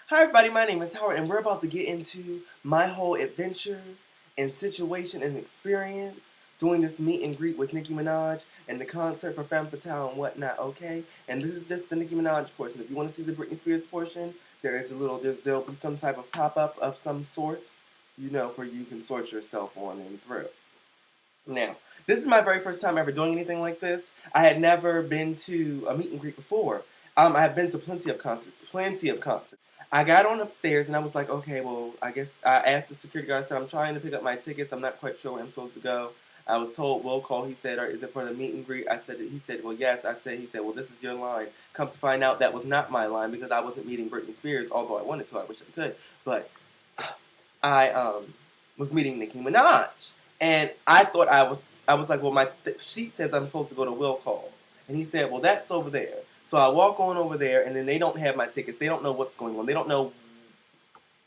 Hi everybody, my name is Howard and we're about to get into my whole adventure and situation and experience doing this meet and greet with Nicki Minaj and the concert for Femme Fatale and whatnot, okay? And this is just the Nicki Minaj portion. If you want to see the Britney Spears portion, there'll be some type of pop-up of some sort, for you can sort yourself on and through. Now, this is my very first time ever doing anything like this. I had never been to a meet and greet before. I have been to plenty of concerts, plenty of concerts. I got on upstairs and I was like, okay, well, I guess I asked the security guard. I said, I'm trying to pick up my tickets. I'm not quite sure where I'm supposed to go. I was told, will call. He said, or is it for the meet and greet? He said, well, yes. He said, well, this is your line. Come to find out, that was not my line because I wasn't meeting Britney Spears, although I wanted to. I wish I could. But I was meeting Nicki Minaj. And I was like, well, my sheet says I'm supposed to go to will call. And he said, well, that's over there. So I walk on over there, and then they don't have my tickets. They don't know what's going on. They don't know,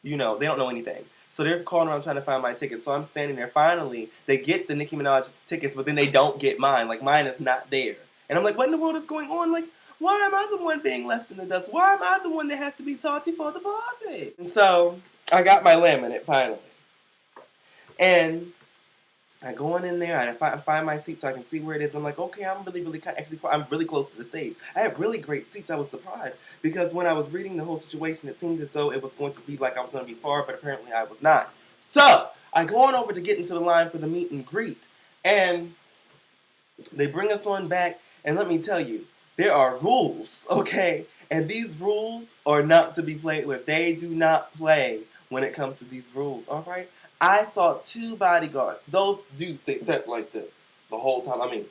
they don't know anything. So they're calling around trying to find my tickets. So I'm standing there. Finally, they get the Nicki Minaj tickets, but then they don't get mine. Like, mine is not there. And I'm like, what in the world is going on? Like, why am I the one being left in the dust? Why am I the one that has to be tardy for the party? And so I got my laminate finally. And I go on in there, and I find my seat so I can see where it is. I'm like, okay, I'm really close to the stage. I have really great seats. I was surprised because when I was reading the whole situation, it seemed as though it was going to be like I was going to be far, but apparently I was not. So I go on over to get into the line for the meet and greet, and they bring us on back, and let me tell you, there are rules, okay? And these rules are not to be played with. They do not play when it comes to these rules, all right? I saw two bodyguards. Those dudes, they sat like this the whole time. I mean,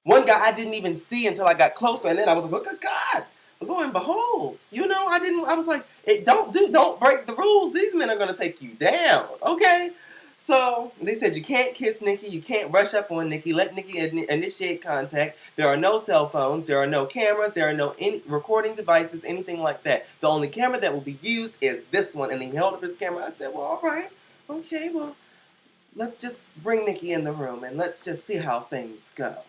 one guy I didn't even see until I got closer, and then I was like, oh, God. Lo and behold, I was like, don't break the rules. These men are going to take you down, okay? So they said you can't kiss Nicki, you can't rush up on Nicki, let Nicki initiate contact. There are no cell phones, there are no cameras, there are no recording devices, anything like that. The only camera that will be used is this one. And he held up his camera. I said, well, all right. Okay, well, let's just bring Nicki in the room and let's just see how things go.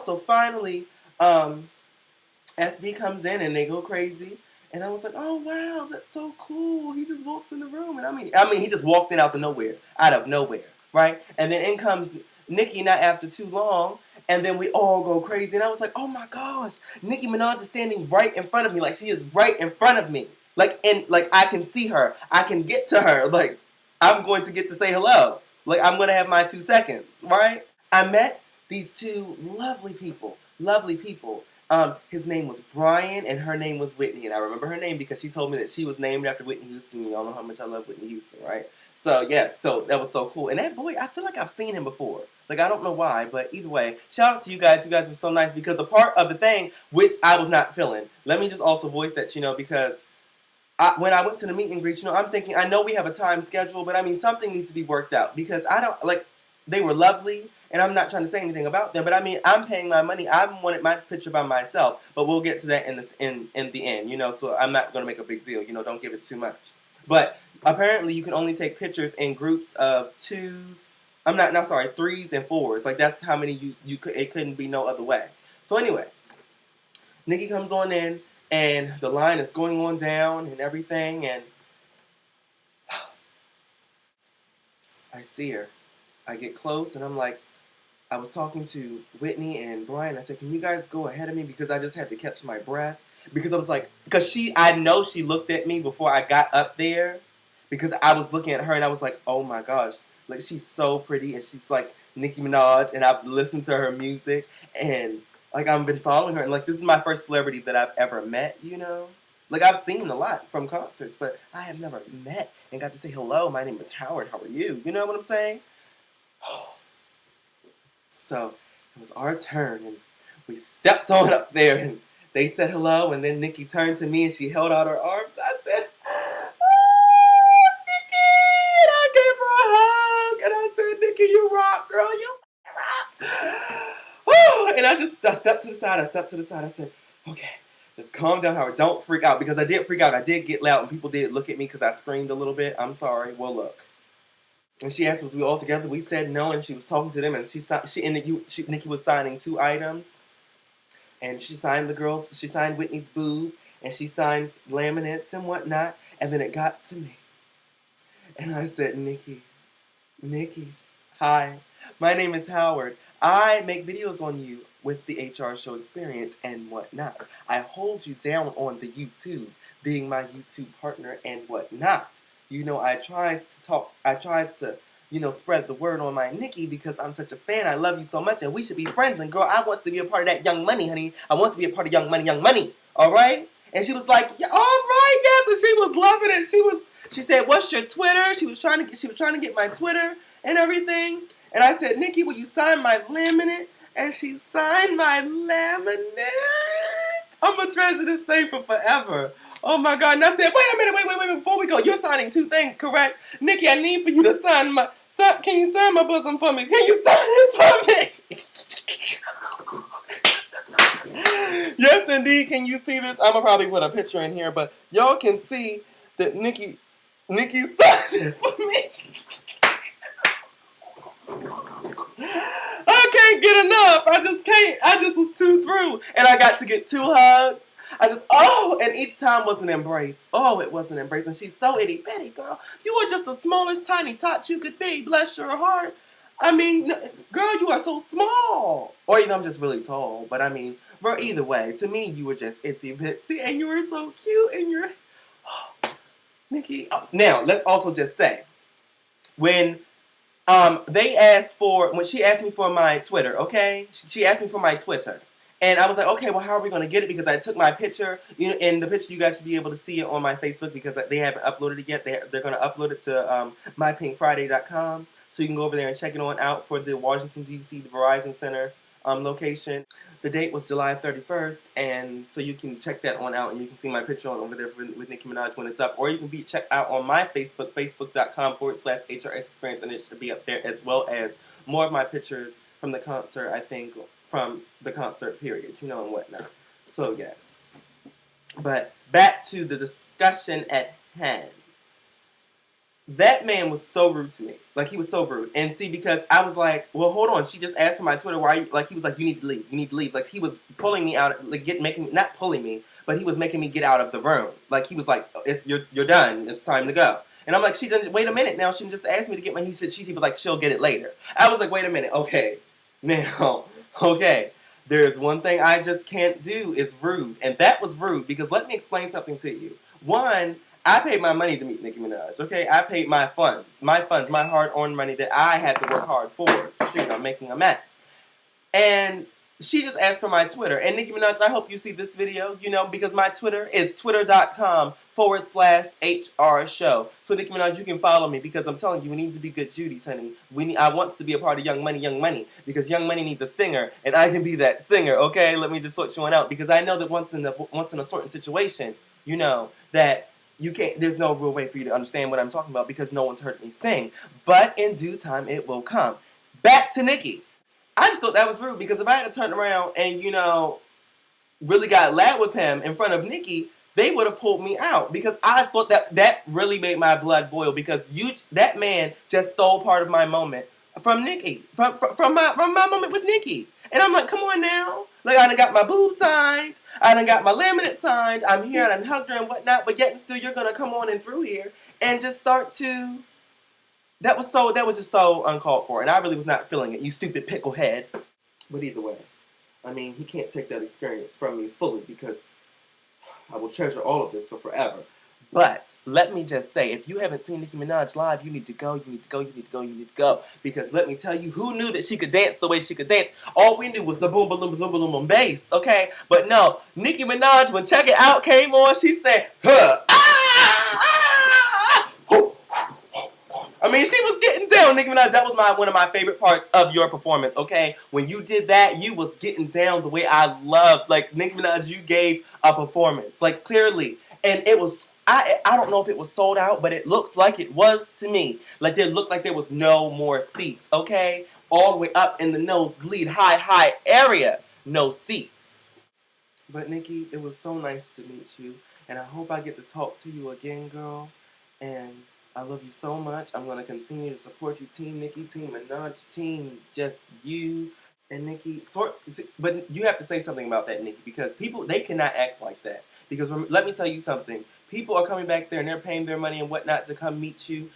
So finally, SB comes in and they go crazy. And I was like, oh, wow, that's so cool. He just walked in the room. And I mean, he just walked in out of nowhere, right? And then in comes Nicki not after too long. And then we all go crazy. And I was like, oh, my gosh, Nicki Minaj is standing right in front of me. Like, she is right in front of me. Like, I can see her. I can get to her. Like, I'm going to get to say hello. Like, I'm going to have my 2 seconds, right? I met these two lovely people. Lovely people. His name was Brian and her name was Whitney. And I remember her name because she told me that she was named after Whitney Houston. Y'all know how much I love Whitney Houston, right? So, yeah, so that was so cool. And that boy, I feel like I've seen him before. Like, I don't know why, but either way, shout out to you guys. You guys were so nice because a part of the thing, which I was not feeling, let me just also voice that, because when I went to the meet and greet, I'm thinking, I know we have a time schedule, but I mean, something needs to be worked out because they were lovely, and I'm not trying to say anything about them, but I mean, I'm paying my money. I wanted my picture by myself, but we'll get to that in the end, so I'm not going to make a big deal, don't give it too much. But apparently, you can only take pictures in groups of threes and fours. Like, that's how many it couldn't be no other way. So anyway, Nicki comes on in, and the line is going on down and everything, and I see her. I get close, and I'm like, I was talking to Whitney and Brian. I said, can you guys go ahead of me because I just had to catch my breath? Because I was like, I know she looked at me before I got up there because I was looking at her, and I was like, oh my gosh, like, she's so pretty, and she's like Nicki Minaj, and I've listened to her music, and like, I've been following her, and like, this is my first celebrity that I've ever met, Like, I've seen a lot from concerts, but I have never met and got to say, hello, my name is Howard, how are you? You know what I'm saying? So, it was our turn, and we stepped on up there, and they said hello, and then Nicki turned to me, and she held out her arms. I said, oh, Nicki! And I gave her a hug, and I said, Nicki, you rock, girl, you rock! Woo! And I stepped to the side. I said, okay, just calm down, Howard. Don't freak out. Because I did freak out. I did get loud, and people did look at me because I screamed a little bit. I'm sorry. Well, look. And she asked us, we all together? We said no, and she was talking to them, and Nicki was signing 2 items. And she signed Whitney's boob, and she signed laminates and whatnot, and then it got to me. And I said, Nicki, hi, my name is Howard. I make videos on you with the HR show experience and whatnot. I hold you down on the YouTube, being my YouTube partner and whatnot. You know, I tries to, spread the word on my Nicki because I'm such a fan. I love you so much and we should be friends. And girl, I want to be a part of that Young Money, honey. I want to be a part of Young Money. All right? And she was like, yeah, all right, yes. And she was loving it. She said, what's your Twitter? She was trying to get my Twitter and everything. And I said, Nicki, will you sign my laminate? And she signed my laminate. I'm going to treasure this thing for forever. Oh my God. And I said, wait a minute, before we go, you're signing two things, correct? Nicki, I need for you to sign can you sign my bosom for me? Can you sign it for me? Yes, indeed. Can you see this? I'm going to probably put a picture in here, but y'all can see that Nicki signed it for me. I can't get enough. I just can't. I just was too through. And I got to get 2 hugs. And each time was an embrace. Oh, it was an embrace. And she's so itty bitty, girl. You are just the smallest tiny tot you could be. Bless your heart. I mean, girl, you are so small. Or, I'm just really tall. But I mean, either way, to me, you were just itsy bitsy. And you were so cute. And you're, Nicki. Oh, now, let's also just say, when she asked me for my Twitter, okay? She asked me for my Twitter. And I was like, okay, well, how are we going to get it? Because I took my picture, and the picture, you guys should be able to see it on my Facebook because they haven't uploaded it yet. They're going to upload it to mypinkfriday.com. So you can go over there and check it on out for the Washington, D.C., the Verizon Center location. The date was July 31st, and so you can check that on out, and you can see my picture on over there with Nicki Minaj when it's up. Or you can check out on my Facebook, facebook.com/HRS Experience, and it should be up there, as well as more of my pictures from the concert, I think, from the concert period, and whatnot. So, yes. But back to the discussion at hand. That man was so rude to me. Like, he was so rude. And see, because I was like, well, hold on. She just asked for my Twitter. Why are you, like, he was like, you need to leave. You need to leave. Like, he was pulling me out, like, not pulling me, but he was making me get out of the room. Like, he was like, you're done. It's time to go. And I'm like, she didn't, wait a minute now. She just asked me to get my, he was like, she'll get it later. I was like, wait a minute. Okay. Now, okay. There's one thing I just can't do is rude. And that was rude because let me explain something to you. One, I paid my money to meet Nicki Minaj, okay? I paid my funds, my hard-earned money that I had to work hard for. Shoot, I'm making a mess. And she just asked for my Twitter. And Nicki Minaj, I hope you see this video, because my Twitter is twitter.com/HR show. So Nicki Minaj, you can follow me because I'm telling you, we need to be good Judies, honey. I want to be a part of Young Money, because Young Money needs a singer, and I can be that singer, okay? Let me just sort you one out, because I know that once in a certain situation, that you can't, there's no real way for you to understand what I'm talking about because no one's heard me sing. But in due time, it will come. Back to Nicki. I just thought that was rude because if I had to turn around and, really got loud with him in front of Nicki, they would have pulled me out because I thought that really made my blood boil because that man just stole part of my moment from Nicki, from my moment with Nicki. And I'm like, come on now. Like, I done got my boob signed. I done got my laminate signed. I'm here and I done hugged her and whatnot. But yet and still, you're going to come on and through here and just start to... That was just so uncalled for. And I really was not feeling it, you stupid pickle head. But either way, I mean, he can't take that experience from me fully because I will treasure all of this for forever. But let me just say, if you haven't seen Nicki Minaj live, you need to go. Because let me tell you, who knew that she could dance the way she could dance? All we knew was the boom, boom, boom, boom, boom, bass, okay? But no, Nicki Minaj, when Check It Out came on, she said, huh, I mean, she was getting down, Nicki Minaj. That was one of my favorite parts of your performance, okay? When you did that, you was getting down the way I loved. Like, Nicki Minaj, you gave a performance. Like, clearly. And it was... I don't know if it was sold out, but it looked like it was to me. Like, it looked like there was no more seats, okay? All the way up in the nosebleed, high area. No seats. But, Nicki, it was so nice to meet you. And I hope I get to talk to you again, girl. And I love you so much. I'm going to continue to support you, Team Nicki, Team Minaj, Team Just You. And Nicki, but you have to say something about that, Nicki, because people, they cannot act like that. Because let me tell you something. People are coming back there and they're paying their money and whatnot to come meet you.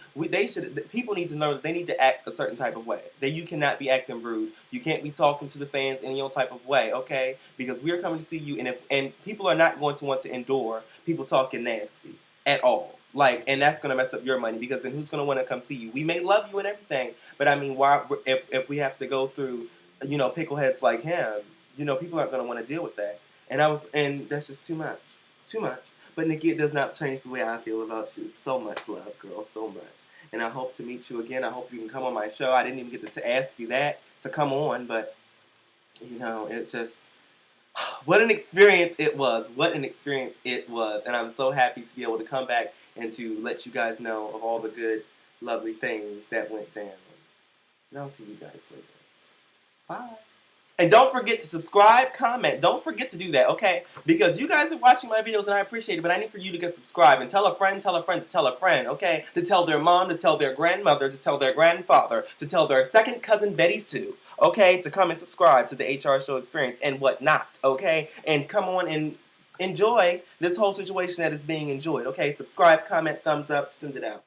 People need to know that they need to act a certain type of way. That you cannot be acting rude. You can't be talking to the fans in your type of way, okay? Because we're coming to see you, and people are not going to want to endure people talking nasty at all. Like, and that's gonna mess up your money because then who's gonna want to come see you? We may love you and everything, but I mean, why if we have to go through, pickleheads like him, people aren't gonna want to deal with that. And that's just too much, too much. But Nicki, it does not change the way I feel about you. So much love, girl, so much. And I hope to meet you again. I hope you can come on my show. I didn't even get to ask you that to come on, but it just what an experience it was. What an experience it was. And I'm so happy to be able to come back and to let you guys know of all the good, lovely things that went down. And I'll see you guys later. Bye. And don't forget to subscribe, comment. Don't forget to do that, okay? Because you guys are watching my videos and I appreciate it, but I need for you to get subscribed and tell a friend, tell a friend, to tell a friend, okay? To tell their mom, to tell their grandmother, to tell their grandfather, to tell their second cousin Betty Sue, okay? To come and subscribe to the HR Show Experience and whatnot, okay? And come on and enjoy this whole situation that is being enjoyed, okay? Subscribe, comment, thumbs up, send it out.